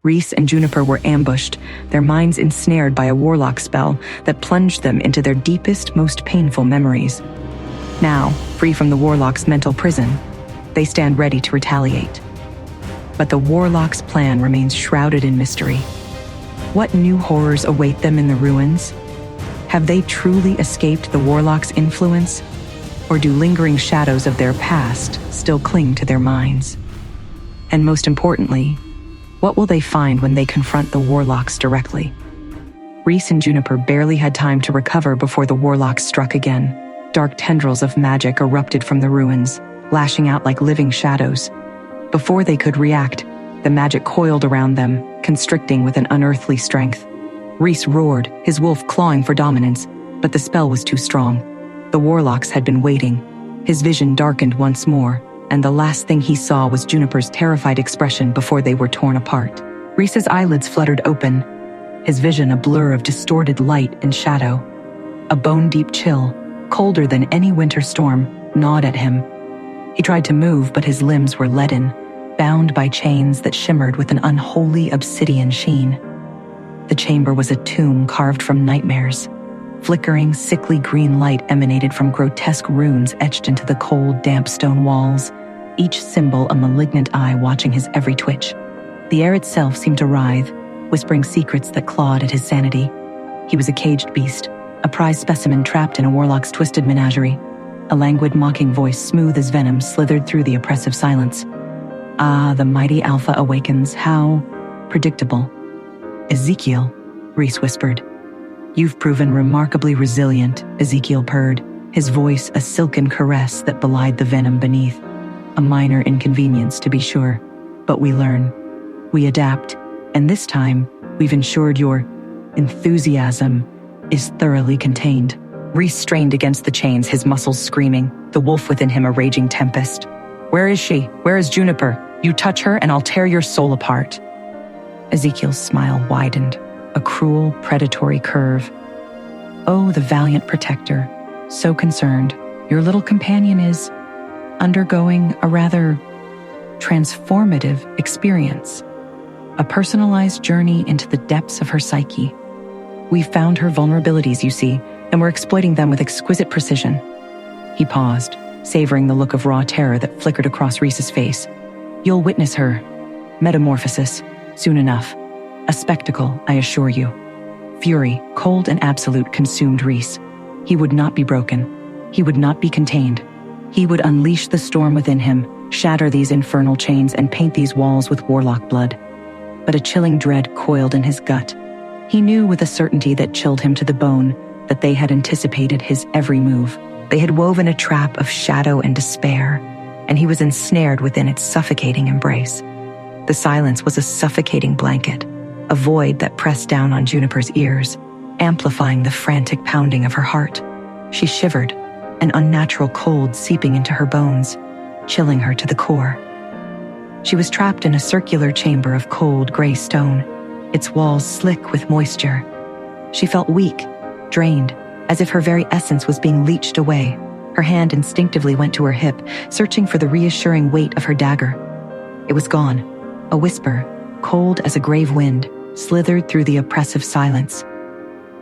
Reece and Juniper were ambushed, their minds ensnared by a warlock spell that plunged them into their deepest, most painful memories. Now, free from the warlock's mental prison, they stand ready to retaliate. But the warlock's plan remains shrouded in mystery. What new horrors await them in the ruins? Have they truly escaped the warlock's influence? Or do lingering shadows of their past still cling to their minds? And most importantly, what will they find when they confront the warlocks directly? Reece and Juniper barely had time to recover before the warlocks struck again. Dark tendrils of magic erupted from the ruins, lashing out like living shadows. Before they could react, the magic coiled around them, constricting with an unearthly strength. Reece roared, his wolf clawing for dominance, but the spell was too strong. The warlocks had been waiting. His vision darkened once more, and the last thing he saw was Juniper's terrified expression before they were torn apart. Reece's eyelids fluttered open, his vision a blur of distorted light and shadow. A bone-deep chill, colder than any winter storm, gnawed at him. He tried to move, but his limbs were leaden, bound by chains that shimmered with an unholy obsidian sheen. The chamber was a tomb carved from nightmares. Flickering, sickly green light emanated from grotesque runes etched into the cold, damp stone walls, each symbol a malignant eye watching his every twitch. The air itself seemed to writhe, whispering secrets that clawed at his sanity. He was a caged beast, a prized specimen trapped in a warlock's twisted menagerie. A languid, mocking voice, smooth as venom, slithered through the oppressive silence. Ah, the mighty Alpha awakens. How predictable. Ezekiel, Reece whispered. You've proven remarkably resilient, Ezekiel purred, his voice a silken caress that belied the venom beneath. A minor inconvenience, to be sure, but we learn. We adapt, and this time, we've ensured your enthusiasm is thoroughly contained. Reece strained against the chains, his muscles screaming, the wolf within him a raging tempest. Where is she? Where is Juniper? You touch her and I'll tear your soul apart. Ezekiel's smile widened, a cruel, predatory curve. Oh, the valiant protector, so concerned. Your little companion is undergoing a rather transformative experience, a personalized journey into the depths of her psyche. We've found her vulnerabilities, you see, and we're exploiting them with exquisite precision. He paused, savoring the look of raw terror that flickered across Reece's face. You'll witness her metamorphosis soon enough. A spectacle, I assure you. Fury, cold and absolute, consumed Reece. He would not be broken. He would not be contained. He would unleash the storm within him, shatter these infernal chains, and paint these walls with warlock blood. But a chilling dread coiled in his gut. He knew with a certainty that chilled him to the bone that they had anticipated his every move. They had woven a trap of shadow and despair, and he was ensnared within its suffocating embrace. The silence was a suffocating blanket, a void that pressed down on Juniper's ears, amplifying the frantic pounding of her heart. She shivered, an unnatural cold seeping into her bones, chilling her to the core. She was trapped in a circular chamber of cold gray stone, its walls slick with moisture. She felt weak, drained, as if her very essence was being leached away. Her hand instinctively went to her hip, searching for the reassuring weight of her dagger. It was gone. A whisper, cold as a grave wind, slithered through the oppressive silence.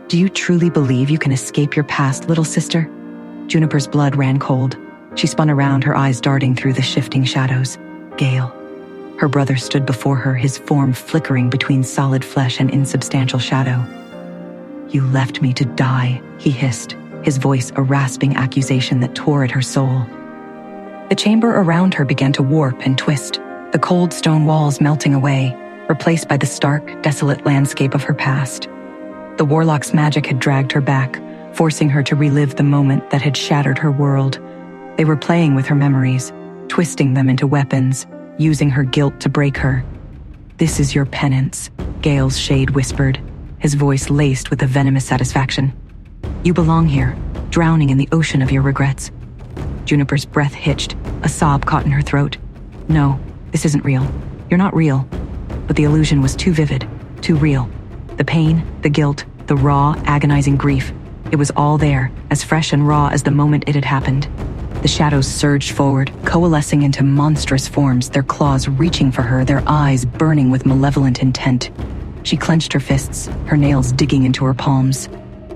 Do you truly believe you can escape your past, little sister? Juniper's blood ran cold. She spun around, her eyes darting through the shifting shadows. Gale. Her brother stood before her, his form flickering between solid flesh and insubstantial shadow. You left me to die, he hissed, his voice a rasping accusation that tore at her soul. The chamber around her began to warp and twist, the cold stone walls melting away, replaced by the stark, desolate landscape of her past. The warlock's magic had dragged her back, forcing her to relive the moment that had shattered her world. They were playing with her memories, twisting them into weapons, using her guilt to break her. This is your penance, Gale's shade whispered, his voice laced with a venomous satisfaction. You belong here, drowning in the ocean of your regrets. Juniper's breath hitched, a sob caught in her throat. No, this isn't real. You're not real. But the illusion was too vivid, too real. The pain, the guilt, the raw, agonizing grief. It was all there, as fresh and raw as the moment it had happened. The shadows surged forward, coalescing into monstrous forms, their claws reaching for her, their eyes burning with malevolent intent. She clenched her fists, her nails digging into her palms.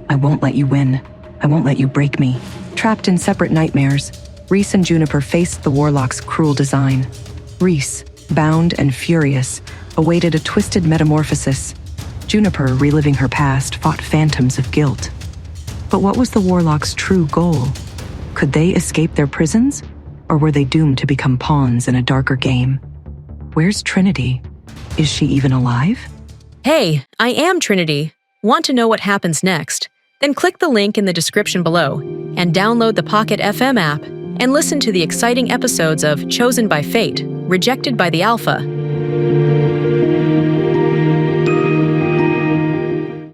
I won't let you win. I won't let you break me. Trapped in separate nightmares, Reece and Juniper faced the Warlock's cruel design. Reece, bound and furious, awaited a twisted metamorphosis. Juniper, reliving her past, fought phantoms of guilt. But what was the Warlock's true goal? Could they escape their prisons? Or were they doomed to become pawns in a darker game? Where's Trinity? Is she even alive? Hey, I am Trinity. Want to know what happens next? Then click the link in the description below and download the Pocket FM app and listen to the exciting episodes of Chosen by Fate, Rejected by the Alpha.